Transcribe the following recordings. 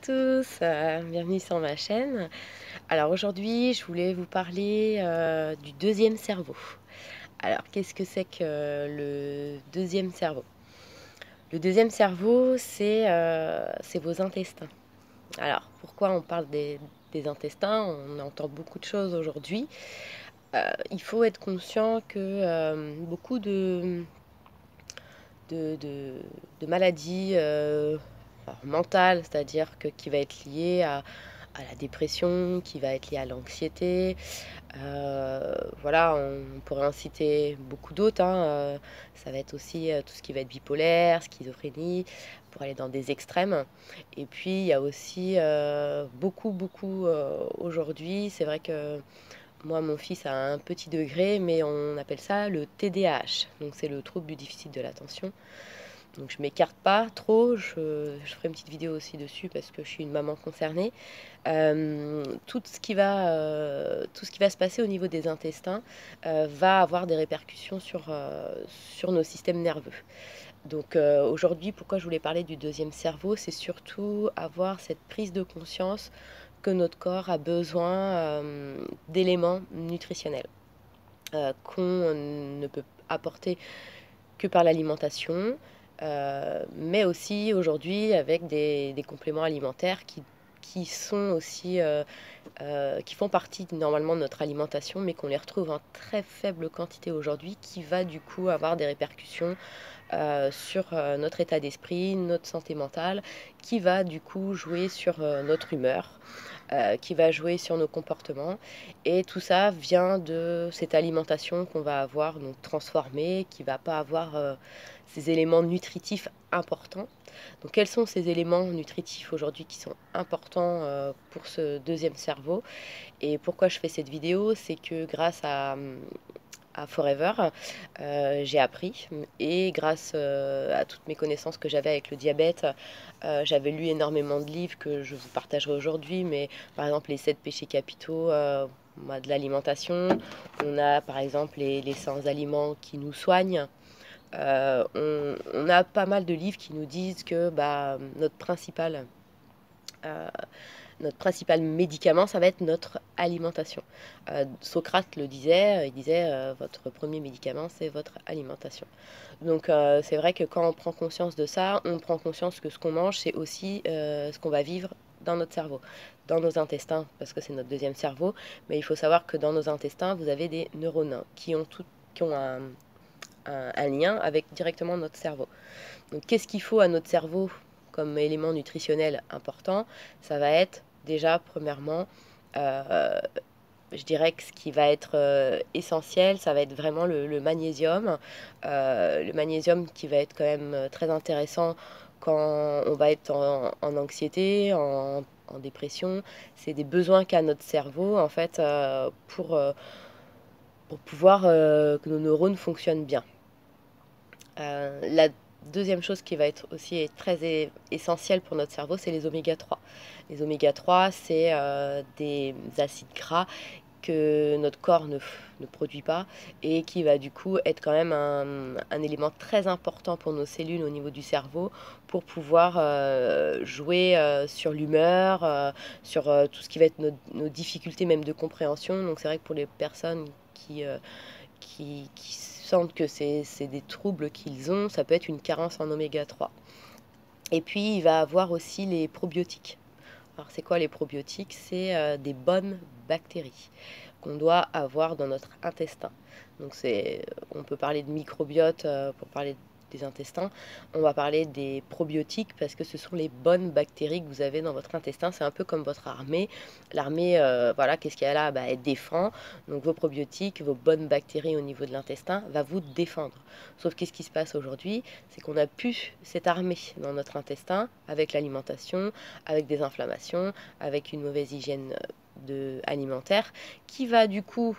tous, bienvenue sur ma chaîne. Alors aujourd'hui, je voulais vous parler du deuxième cerveau. Alors, qu'est-ce que c'est que le deuxième cerveau? Le deuxième cerveau, c'est vos intestins. Alors, pourquoi on parle des intestins? On entend beaucoup de choses aujourd'hui. Il faut être conscient que beaucoup de, de- de maladies alors, mentales, c'est-à-dire qui va être liée à la dépression, qui va être liée à l'anxiété. Voilà, on pourrait en citer beaucoup d'autres, hein. Ça va être aussi tout ce qui va être bipolaire, schizophrénie, pour aller dans des extrêmes. Et puis, il y a aussi beaucoup aujourd'hui. C'est vrai que moi, mon fils a un petit degré, mais on appelle ça le TDAH. Donc, c'est le trouble du déficit de l'attention. Donc je m'écarte pas trop, je ferai une petite vidéo aussi dessus parce que je suis une maman concernée. Tout ce qui va se passer au niveau des intestins va avoir des répercussions sur nos systèmes nerveux. Donc aujourd'hui, pourquoi je voulais parler du deuxième cerveau, c'est surtout avoir cette prise de conscience que notre corps a besoin d'éléments nutritionnels qu'on ne peut apporter que par l'alimentation, mais aussi aujourd'hui avec des compléments alimentaires qui sont aussi, qui font partie normalement de notre alimentation, mais qu'on les retrouve en très faible quantité aujourd'hui, qui va du coup avoir des répercussions sur notre état d'esprit, notre santé mentale, qui va du coup jouer sur notre humeur, qui va jouer sur nos comportements. Et tout ça vient de cette alimentation qu'on va avoir donc transformée, qui va pas avoir ces éléments nutritifs importants. Donc quels sont ces éléments nutritifs aujourd'hui qui sont importants pour ce deuxième cerveau? Et pourquoi je fais cette vidéo? C'est que grâce à Forever, j'ai appris, et grâce à toutes mes connaissances que j'avais avec le diabète, j'avais lu énormément de livres que je vous partagerai aujourd'hui, mais par exemple les 7 péchés capitaux de l'alimentation, on a par exemple les 100 aliments qui nous soignent. On a pas mal de livres qui nous disent que euh, notre principal médicament, ça va être notre alimentation. Socrate le disait, il disait votre premier médicament, c'est votre alimentation. Donc c'est vrai que quand on prend conscience de ça, on prend conscience que ce qu'on mange, c'est aussi ce qu'on va vivre dans notre cerveau, dans nos intestins, parce que c'est notre deuxième cerveau. Mais il faut savoir que dans nos intestins, vous avez des neurones qui ont un lien avec directement notre cerveau. Donc qu'est-ce qu'il faut à notre cerveau comme élément nutritionnel important? Ça va être déjà, premièrement, euh, je dirais que ce qui va être essentiel, ça va être vraiment le magnésium. Le magnésium qui va être quand même très intéressant quand on va être en anxiété, en dépression. C'est des besoins qu'a notre cerveau, en fait, pour pouvoir que nos neurones fonctionnent bien. La deuxième chose qui va être aussi très essentielle pour notre cerveau, c'est les oméga 3. Les oméga 3, c'est des acides gras que notre corps ne produit pas, et qui va du coup être quand même un élément très important pour nos cellules au niveau du cerveau, pour pouvoir jouer sur l'humeur, sur tout ce qui va être nos difficultés même de compréhension. Donc c'est vrai que pour les personnes qui sentent que c'est des troubles qu'ils ont, ça peut être une carence en oméga 3. Et puis il va avoir aussi les probiotiques. Alors c'est quoi les probiotiques? C'est des bonnes bactéries qu'on doit avoir dans notre intestin. Donc on peut parler de microbiote pour parler des intestins. On va parler des probiotiques parce que ce sont les bonnes bactéries que vous avez dans votre intestin. C'est un peu comme votre armée. L'armée, voilà, qu'est-ce qu'il y a là? Elle défend. Donc vos probiotiques, vos bonnes bactéries au niveau de l'intestin va vous défendre. Sauf qu'est-ce qui se passe aujourd'hui? C'est qu'on n'a plus cette armée dans notre intestin avec l'alimentation, avec des inflammations, avec une mauvaise hygiène alimentaire, qui va du coup,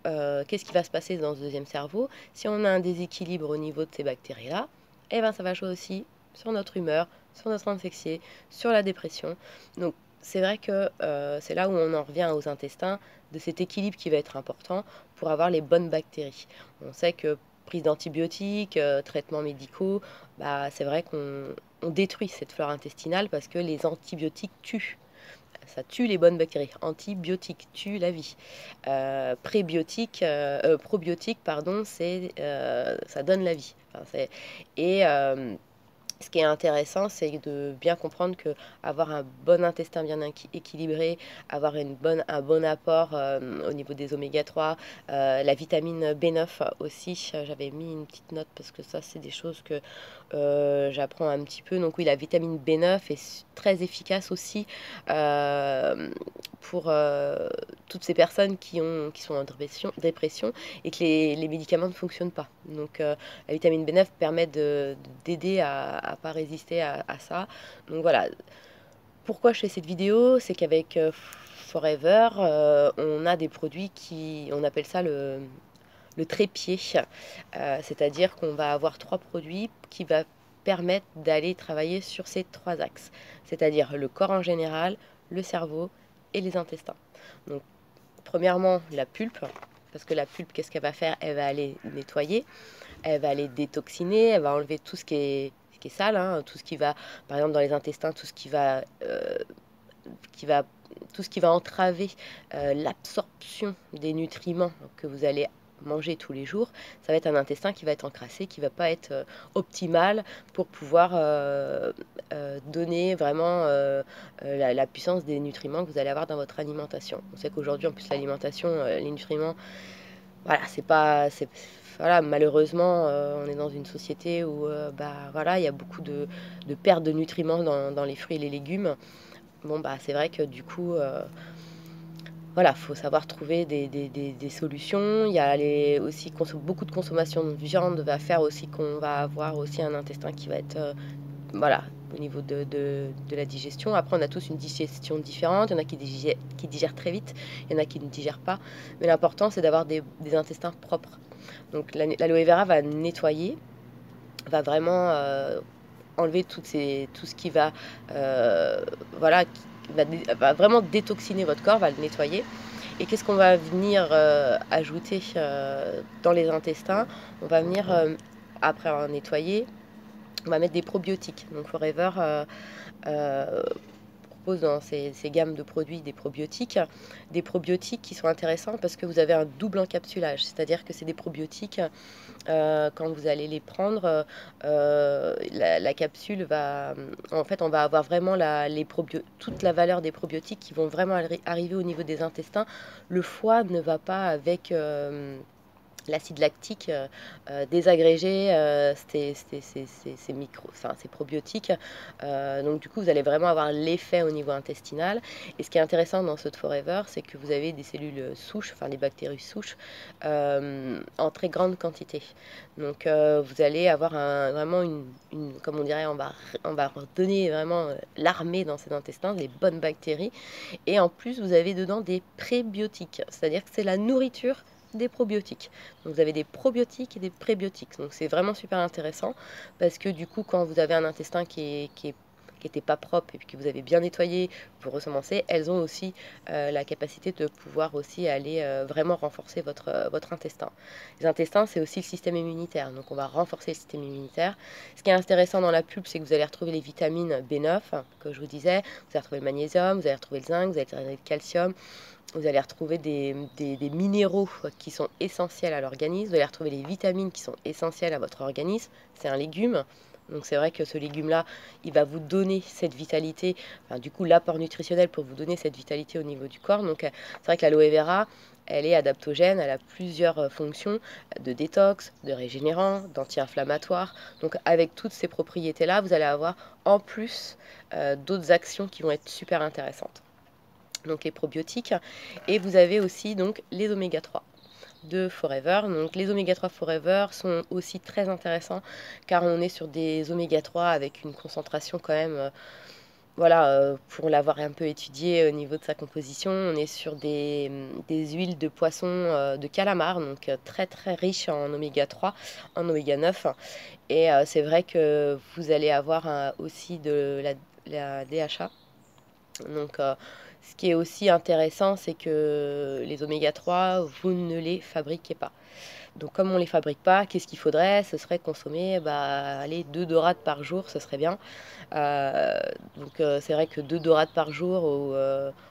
qu'est-ce qui va se passer dans ce deuxième cerveau? Si on a un déséquilibre au niveau de ces bactéries-là, eh ben, ça va jouer aussi sur notre humeur, sur notre anxiété, sur la dépression. Donc c'est vrai que c'est là où on en revient aux intestins, de cet équilibre qui va être important pour avoir les bonnes bactéries. On sait que prise d'antibiotiques, traitements médicaux, c'est vrai qu'on on détruit cette flore intestinale parce que les antibiotiques tuent. Ça tue les bonnes bactéries. Antibiotiques tue la vie. Probiotiques, pardon, ça donne la vie. Enfin, et ce qui est intéressant, c'est de bien comprendre que avoir un bon intestin bien équilibré, avoir un bon apport au niveau des oméga 3, la vitamine B9 aussi, j'avais mis une petite note parce que ça, c'est des choses que j'apprends un petit peu. Donc oui, la vitamine B9 est très efficace aussi pour toutes ces personnes qui sont en dépression et que les médicaments ne fonctionnent pas. Donc la vitamine B9 permet d'aider à pas résister à ça. Donc voilà. Pourquoi je fais cette vidéo? C'est qu'avec Forever, on a des produits on appelle ça le trépied. C'est-à-dire qu'on va avoir 3 produits qui va permettre d'aller travailler sur ces 3 axes. C'est-à-dire le corps en général, le cerveau et les intestins. Donc, premièrement, la pulpe. Parce que la pulpe, qu'est-ce qu'elle va faire? Elle va aller nettoyer, elle va aller détoxiner, elle va enlever tout ce qui est sale, hein, tout ce qui va, par exemple dans les intestins, tout ce qui va entraver l'absorption des nutriments que vous allez manger tous les jours. Ça va être un intestin qui va être encrassé, qui va pas être optimal pour pouvoir donner vraiment la puissance des nutriments que vous allez avoir dans votre alimentation. On sait qu'aujourd'hui, en plus, l'alimentation, les nutriments, voilà, voilà, malheureusement, on est dans une société où voilà, il y a beaucoup de perte de nutriments dans les fruits et les légumes. Bon, c'est vrai que du coup, voilà, faut savoir trouver des solutions. Il y a aussi beaucoup de consommation de viande va faire aussi qu'on va avoir aussi un intestin qui va être, voilà, au niveau de la digestion. Après, on a tous une digestion différente. Il y en a qui digèrent très vite, il y en a qui ne digèrent pas. Mais l'important, c'est d'avoir des intestins propres. Donc, l'aloe vera va nettoyer, va vraiment enlever tout ce qui va, voilà, va vraiment détoxiner votre corps, va le nettoyer. Et qu'est-ce qu'on va venir ajouter dans les intestins? On va venir, après avoir nettoyé, on va mettre des probiotiques. Donc Forever propose dans ces gammes de produits des probiotiques qui sont intéressants parce que vous avez un double encapsulage. C'est-à-dire que c'est des probiotiques, quand vous allez les prendre, la capsule va... En fait, on va avoir vraiment toute la valeur des probiotiques qui vont vraiment arriver au niveau des intestins. Le foie ne va pas avec... l'acide lactique désagréger ces probiotiques. Donc du coup, vous allez vraiment avoir l'effet au niveau intestinal. Et ce qui est intéressant dans ce Forever, c'est que vous avez des cellules souches, enfin des bactéries souches, en très grande quantité. Donc vous allez avoir vraiment comme on dirait, on va donner vraiment l'armée dans ces intestins, les bonnes bactéries. Et en plus, vous avez dedans des prébiotiques, c'est-à-dire que c'est la nourriture des probiotiques. Donc vous avez des probiotiques et des prébiotiques. Donc c'est vraiment super intéressant parce que du coup, quand vous avez un intestin qui n'était pas propre et puis que vous avez bien nettoyé, vous recommencez, elles ont aussi la capacité de pouvoir aussi aller vraiment renforcer votre intestin. Les intestins, c'est aussi le système immunitaire, donc on va renforcer le système immunitaire. Ce qui est intéressant dans la pulpe, c'est que vous allez retrouver les vitamines B9, que je vous disais, vous allez retrouver le magnésium, vous allez retrouver le zinc, vous allez retrouver le calcium, vous allez retrouver des minéraux qui sont essentiels à l'organisme, vous allez retrouver les vitamines qui sont essentielles à votre organisme. C'est un légume, donc c'est vrai que ce légume-là, il va vous donner cette vitalité, enfin, du coup l'apport nutritionnel pour vous donner cette vitalité au niveau du corps. Donc c'est vrai que l'aloe vera, elle est adaptogène, elle a plusieurs fonctions de détox, de régénérant, d'anti-inflammatoire. Donc avec toutes ces propriétés-là, vous allez avoir en plus d'autres actions qui vont être super intéressantes. Donc les probiotiques, et vous avez aussi donc les oméga 3 de Forever. Donc les oméga 3 Forever sont aussi très intéressants car on est sur des oméga 3 avec une concentration quand même, voilà, pour l'avoir un peu étudié au niveau de sa composition, on est sur des huiles de poisson de calamar, donc très très riches en oméga 3, en oméga 9. Et c'est vrai que vous allez avoir aussi de la DHA. Donc, ce qui est aussi intéressant, c'est que les oméga 3, vous ne les fabriquez pas. Donc comme on ne les fabrique pas, qu'est-ce qu'il faudrait? Ce serait consommer, allez, 2 dorades par jour, ce serait bien. Euh, donc c'est vrai que 2 dorades par jour,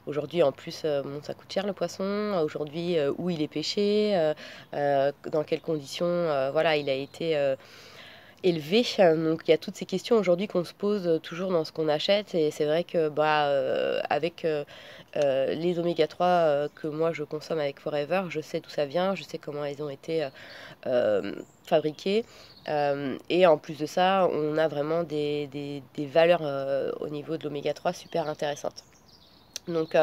aujourd'hui en plus, bon, ça coûte cher le poisson. Aujourd'hui, où il est pêché, dans quelles conditions, voilà, il a été élevé. Donc il y a toutes ces questions aujourd'hui qu'on se pose toujours dans ce qu'on achète. Et c'est vrai que avec les oméga 3 que moi je consomme avec Forever, je sais d'où ça vient, je sais comment elles ont été fabriquées. Et en plus de ça, on a vraiment des valeurs au niveau de l'oméga 3 super intéressantes. Donc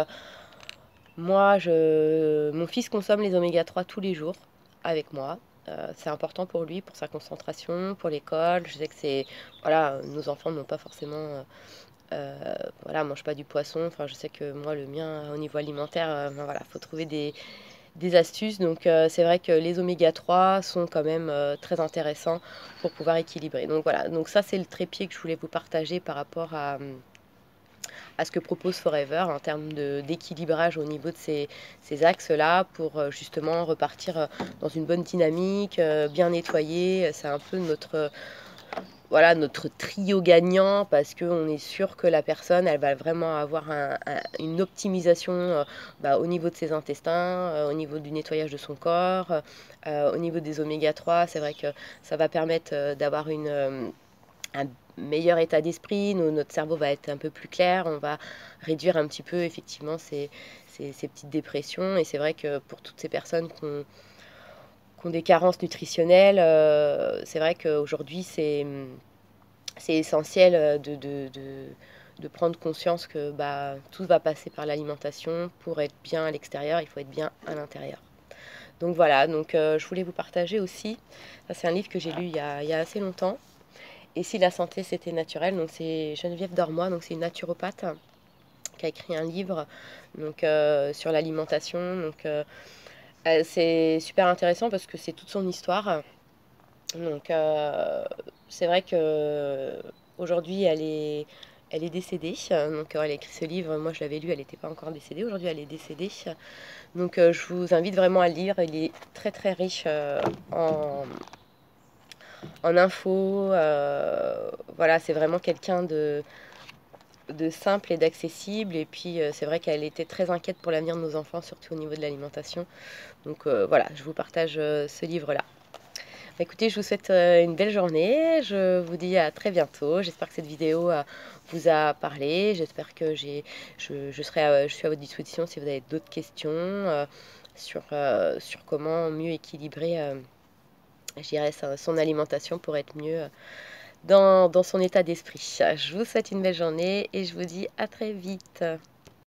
moi, mon fils consomme les oméga 3 tous les jours avec moi. C'est important pour lui, pour sa concentration, pour l'école. Je sais que voilà, nos enfants n'ont pas forcément, voilà, mangent pas du poisson. Enfin, je sais que moi, le mien, au niveau alimentaire, voilà, faut trouver des astuces. Donc, c'est vrai que les oméga 3 sont quand même très intéressants pour pouvoir équilibrer. Donc voilà, donc ça, c'est le trépied que je voulais vous partager par rapport à ce que propose Forever en termes d'équilibrage au niveau de ces axes-là pour justement repartir dans une bonne dynamique, bien nettoyé. C'est un peu voilà, notre trio gagnant parce qu'on est sûr que la personne, elle va vraiment avoir une optimisation au niveau de ses intestins, au niveau du nettoyage de son corps, au niveau des oméga 3. C'est vrai que ça va permettre d'avoir un meilleur état d'esprit, notre cerveau va être un peu plus clair, on va réduire un petit peu effectivement ces petites dépressions. Et c'est vrai que pour toutes ces personnes qui ont des carences nutritionnelles, c'est vrai qu'aujourd'hui c'est essentiel de prendre conscience que tout va passer par l'alimentation. Pour être bien à l'extérieur, il faut être bien à l'intérieur. Donc voilà, donc je voulais vous partager aussi, c'est un livre que j'ai lu il y a assez longtemps. Et si la santé c'était naturel, donc c'est Geneviève Dormois, donc c'est une naturopathe qui a écrit un livre donc sur l'alimentation. Donc c'est super intéressant parce que c'est toute son histoire. Donc c'est vrai que aujourd'hui elle est décédée. Donc elle a écrit ce livre, moi je l'avais lu, elle n'était pas encore décédée. Aujourd'hui elle est décédée. Donc je vous invite vraiment à le lire. Il est très très riche en infos. Voilà, c'est vraiment quelqu'un de simple et d'accessible. Et puis c'est vrai qu'elle était très inquiète pour l'avenir de nos enfants, surtout au niveau de l'alimentation. Donc voilà, je vous partage ce livre-là. Écoutez, je vous souhaite une belle journée. Je vous dis à très bientôt. J'espère que cette vidéo vous a parlé. J'espère que je suis à votre disposition si vous avez d'autres questions sur comment mieux équilibrer je dirais, son alimentation pour être mieux dans son état d'esprit. Je vous souhaite une belle journée et je vous dis à très vite.